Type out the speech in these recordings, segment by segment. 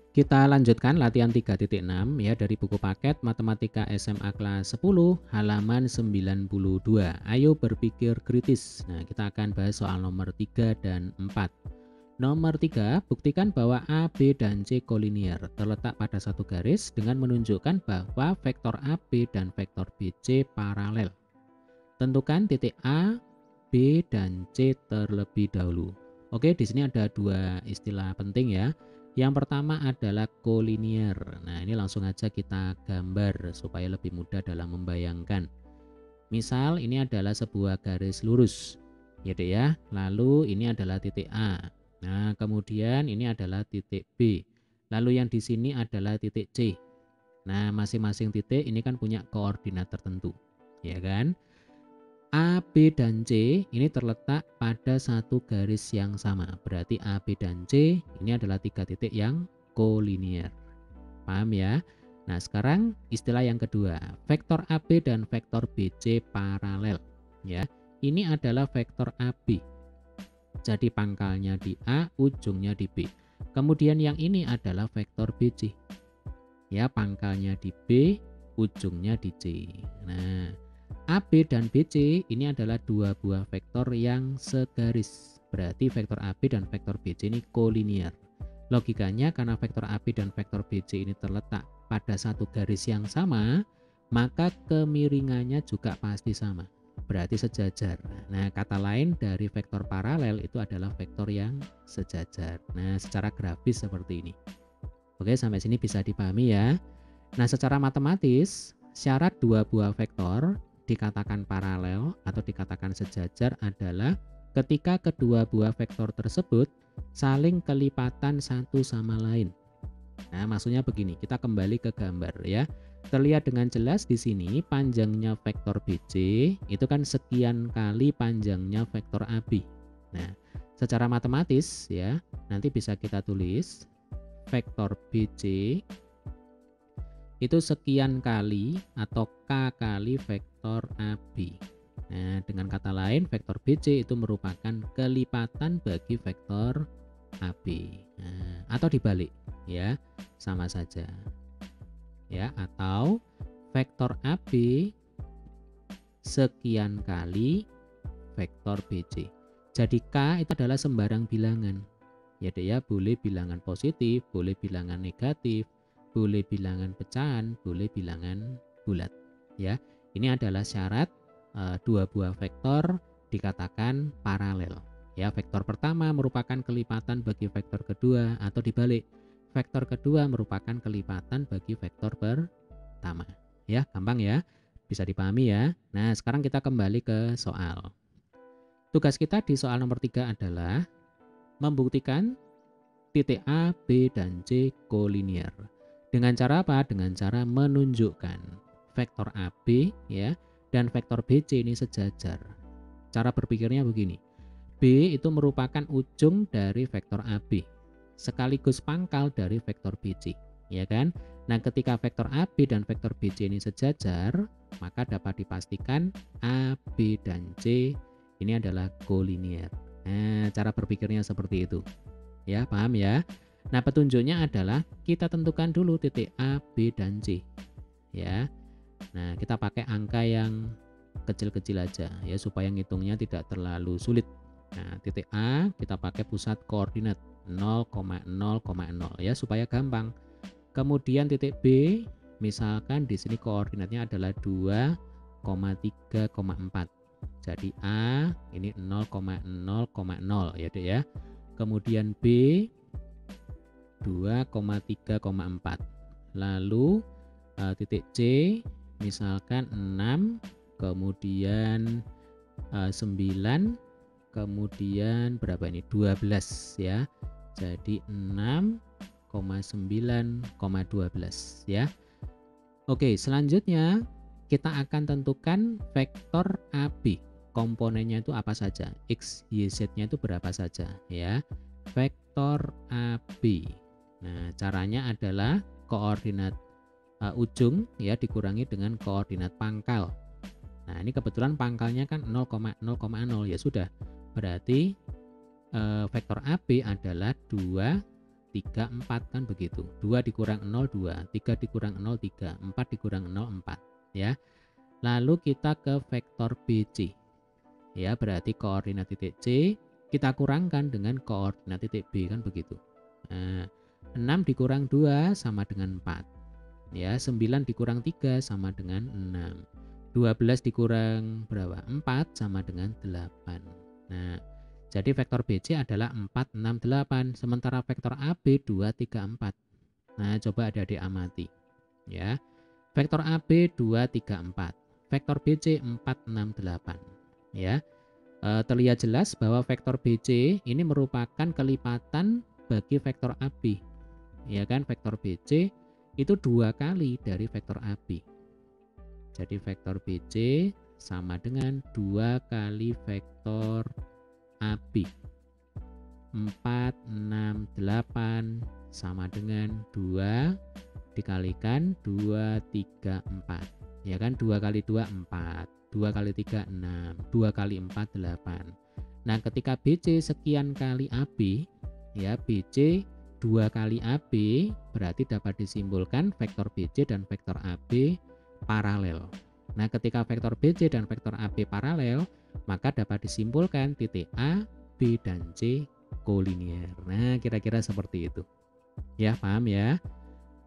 Kita lanjutkan latihan 3.6 ya dari buku paket Matematika SMA kelas 10 halaman 92. Ayo berpikir kritis. Nah, kita akan bahas soal nomor 3 dan 4. Nomor 3, buktikan bahwa A, B, dan C kolinier terletak pada satu garis dengan menunjukkan bahwa vektor AB dan vektor BC paralel. Tentukan titik A, B, dan C terlebih dahulu. Oke, di sini ada dua istilah penting ya. Yang pertama adalah kolinier. Nah, ini langsung aja kita gambar supaya lebih mudah dalam membayangkan. Misal ini adalah sebuah garis lurus, ya dek ya. Lalu ini adalah titik A. Nah, kemudian ini adalah titik B. Lalu yang di sini adalah titik C. Nah, masing-masing titik ini kan punya koordinat tertentu, ya kan? A, B, dan C ini terletak pada satu garis yang sama. Berarti A, B, dan C ini adalah tiga titik yang kolinier. Paham ya? Nah, sekarang istilah yang kedua, vektor AB dan vektor BC paralel. Ya, ini adalah vektor AB. Jadi pangkalnya di A, ujungnya di B. Kemudian yang ini adalah vektor BC. Ya, pangkalnya di B, ujungnya di C. Nah, AB dan BC ini adalah dua buah vektor yang segaris. Berarti vektor AB dan vektor BC ini kolinier. Logikanya karena vektor AB dan vektor BC ini terletak pada satu garis yang sama, maka kemiringannya juga pasti sama. Berarti sejajar. Nah, kata lain dari vektor paralel itu adalah vektor yang sejajar. Nah, secara grafis seperti ini. Oke, sampai sini bisa dipahami ya. Nah, secara matematis, syarat dua buah vektor dikatakan paralel atau dikatakan sejajar adalah ketika kedua buah vektor tersebut saling kelipatan satu sama lain. Nah, maksudnya begini, kita kembali ke gambar ya. Terlihat dengan jelas di sini panjangnya vektor BC itu kan sekian kali panjangnya vektor AB. Nah, secara matematis ya, nanti bisa kita tulis vektor BC itu sekian kali atau K kali vektor AB. Nah, dengan kata lain vektor BC itu merupakan kelipatan bagi vektor AB. Nah, atau dibalik ya, sama saja. Ya, atau vektor AB sekian kali vektor BC. Jadi K itu adalah sembarang bilangan. Ya deh ya, boleh bilangan positif, boleh bilangan negatif, boleh bilangan pecahan, boleh bilangan bulat. Ya, ini adalah syarat dua buah vektor dikatakan paralel. Ya, vektor pertama merupakan kelipatan bagi vektor kedua atau dibalik. Vektor kedua merupakan kelipatan bagi vektor pertama. Ya, gampang ya. Bisa dipahami ya. Nah, sekarang kita kembali ke soal. Tugas kita di soal nomor 3 adalah membuktikan titik A, B, dan C kolinier. Dengan cara apa? Dengan cara menunjukkan vektor AB ya dan vektor BC ini sejajar. Cara berpikirnya begini. B itu merupakan ujung dari vektor AB sekaligus pangkal dari vektor BC, ya kan? Nah, ketika vektor AB dan vektor BC ini sejajar, maka dapat dipastikan A, B, dan C ini adalah kolinier. Nah, cara berpikirnya seperti itu. Ya, paham ya? Nah, petunjuknya adalah kita tentukan dulu titik A, B, dan C. Ya. Nah, kita pakai angka yang kecil-kecil aja ya supaya ngitungnya tidak terlalu sulit. Nah, titik A kita pakai pusat koordinat 0,0,0 ya supaya gampang. Kemudian titik B misalkan di sini koordinatnya adalah 2,3,4. Jadi A ini 0,0,0 ya Dek ya. Kemudian B 2,3,4. Lalu titik C misalkan 6, kemudian 9, kemudian berapa ini 12 ya. Jadi 6,9,12 ya. Oke, selanjutnya kita akan tentukan vektor AB. Komponennya itu apa saja? X, Y, Z-nya itu berapa saja ya. Vektor AB. Nah, caranya adalah koordinat ujung ya dikurangi dengan koordinat pangkal. Nah, ini kebetulan pangkalnya kan 0,0,0 ya sudah. Berarti vektor AB adalah 2 3, 4 kan begitu. 2 dikurang 0, 2. 3 dikurang 0, 3. 4 dikurang 0, 4. Ya. Lalu kita ke vektor BC. Ya, berarti koordinat titik C kita kurangkan dengan koordinat titik B kan begitu. Nah, 6 dikurang 2 sama dengan 4. Ya, 9 dikurang 3 sama dengan 6. 12 dikurang berapa? 4 sama dengan 8. Nah, jadi vektor BC adalah 4, 6, 8. Sementara vektor AB 2, 3, 4. Nah, coba adik-adik amati. Ya, vektor AB 2, 3, 4. Vektor BC 4, 6, 8. Ya, terlihat jelas bahwa vektor BC ini merupakan kelipatan bagi vektor AB. Ya kan, vektor BC itu 2 kali dari vektor AB. Jadi vektor BC sama dengan 2 kali vektor AB. 4, 6, 8 sama dengan 2 dikalikan 2, 3, 4. Ya kan, 2 kali 2, 4. 2 kali 3, 6. 2 kali 4, 8. Nah, ketika BC sekian kali AB, ya BC 2 kali AB, berarti dapat disimpulkan vektor BC dan vektor AB paralel. Nah, ketika vektor BC dan vektor AB paralel, maka dapat disimpulkan titik A, B, dan C kolinier. Nah, kira-kira seperti itu. Ya, paham ya?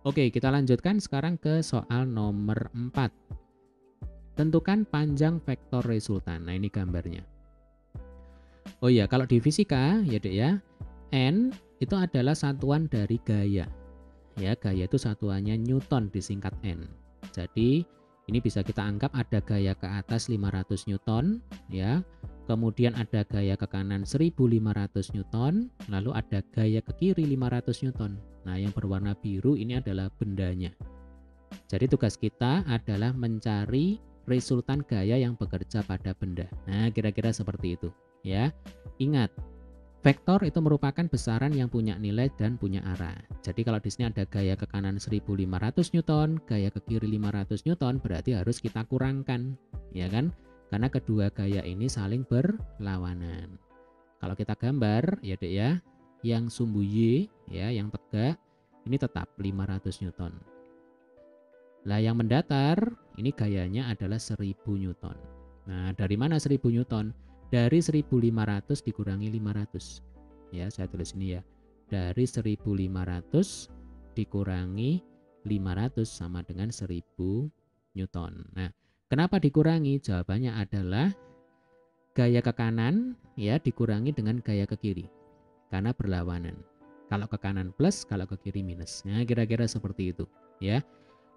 Oke, kita lanjutkan sekarang ke soal nomor 4. Tentukan panjang vektor resultan. Nah, ini gambarnya. Oh iya, kalau di fisika ya Dek ya, N itu adalah satuan dari gaya. Ya, gaya itu satuannya Newton disingkat N. Jadi, ini bisa kita anggap ada gaya ke atas 500 Newton, ya. Kemudian ada gaya ke kanan 1500 Newton, lalu ada gaya ke kiri 500 Newton. Nah, yang berwarna biru ini adalah bendanya. Jadi tugas kita adalah mencari resultan gaya yang bekerja pada benda. Nah, kira-kira seperti itu, ya. Ingat, vektor itu merupakan besaran yang punya nilai dan punya arah. Jadi kalau di sini ada gaya ke kanan 1500 Newton, gaya ke kiri 500 Newton, berarti harus kita kurangkan, ya kan? Karena kedua gaya ini saling berlawanan. Kalau kita gambar, ya Dek ya, yang sumbu Y, ya, yang tegak, ini tetap 500 Newton. Lah yang mendatar, ini gayanya adalah 1000 Newton. Nah, dari mana 1000 Newton? Dari 1500 dikurangi 500. Ya, saya tulis ini ya. Dari 1500 dikurangi 500 sama dengan 1000 Newton. Nah, kenapa dikurangi? Jawabannya adalah gaya ke kanan ya dikurangi dengan gaya ke kiri. Karena berlawanan. Kalau ke kanan plus, kalau ke kiri minus. Nah, kira-kira seperti itu, ya.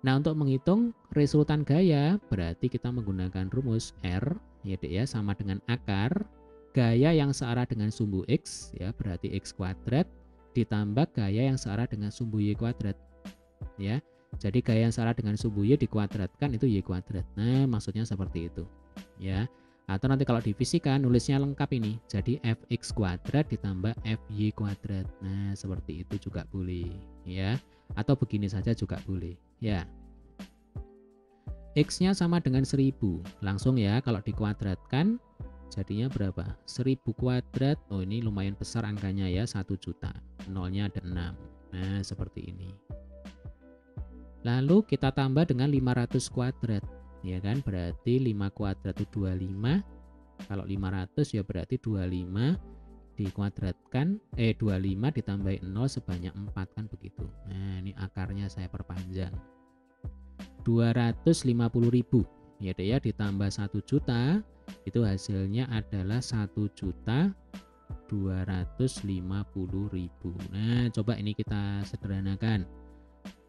Nah, untuk menghitung resultan gaya, berarti kita menggunakan rumus R, ya Dek ya, sama dengan akar gaya yang searah dengan sumbu X, ya, berarti X kuadrat, ditambah gaya yang searah dengan sumbu Y kuadrat, ya. Jadi gaya yang searah dengan sumbu Y dikuadratkan itu Y kuadrat. Nah, maksudnya seperti itu, ya. Atau nanti kalau di fisika nulisnya lengkap ini, jadi Fx kuadrat ditambah Fy kuadrat. Nah, seperti itu juga boleh, ya. Atau begini saja juga boleh, ya. X-nya sama dengan 1000. Langsung ya, kalau dikuadratkan jadinya berapa? 1000 kuadrat. Oh, ini lumayan besar angkanya ya, 1 juta. Nolnya ada 6. Nah, seperti ini. Lalu kita tambah dengan 500 kuadrat. Ya kan? Berarti 5 kuadrat itu 25. Kalau 500 ya berarti 25 dikuadratkan 25 ditambahin 0 sebanyak 4 kan begitu. Nah, ini akarnya saya perpanjang. 250.000 ya Dek ya, ditambah 1 juta itu hasilnya adalah 1.250.000. Nah, coba ini kita sederhanakan.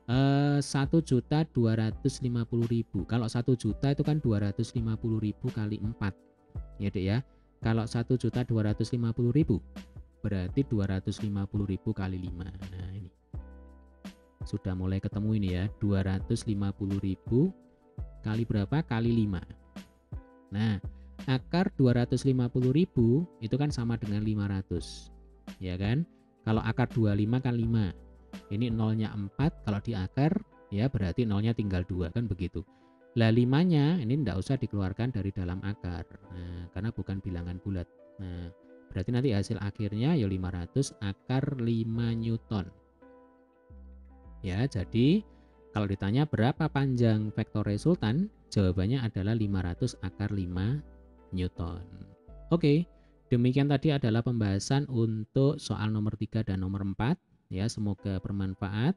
1.250.000. Kalau 1 juta itu kan 250.000 kali 4. Ya Dek ya. Kalau 1.250.000 berarti 250.000 kali 5. Nah, ini. Sudah mulai ketemu ini ya. 250.000 kali berapa? Kali 5. Nah, akar 250.000 itu kan sama dengan 500. Ya kan? Kalau akar 25 kan 5. Ini nolnya 4, kalau di akar ya berarti nolnya tinggal 2 kan begitu. Lah 5-nya ini tidak usah dikeluarkan dari dalam akar. Nah, karena bukan bilangan bulat. Nah, berarti nanti hasil akhirnya ya 500 akar 5 Newton. Ya, jadi kalau ditanya berapa panjang vektor resultan, jawabannya adalah 500 akar 5 Newton. Oke, demikian tadi adalah pembahasan untuk soal nomor 3 dan nomor 4. Ya, semoga bermanfaat.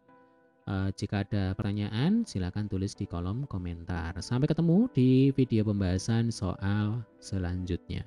Jika ada pertanyaan, silakan tulis di kolom komentar. Sampai ketemu di video pembahasan soal selanjutnya.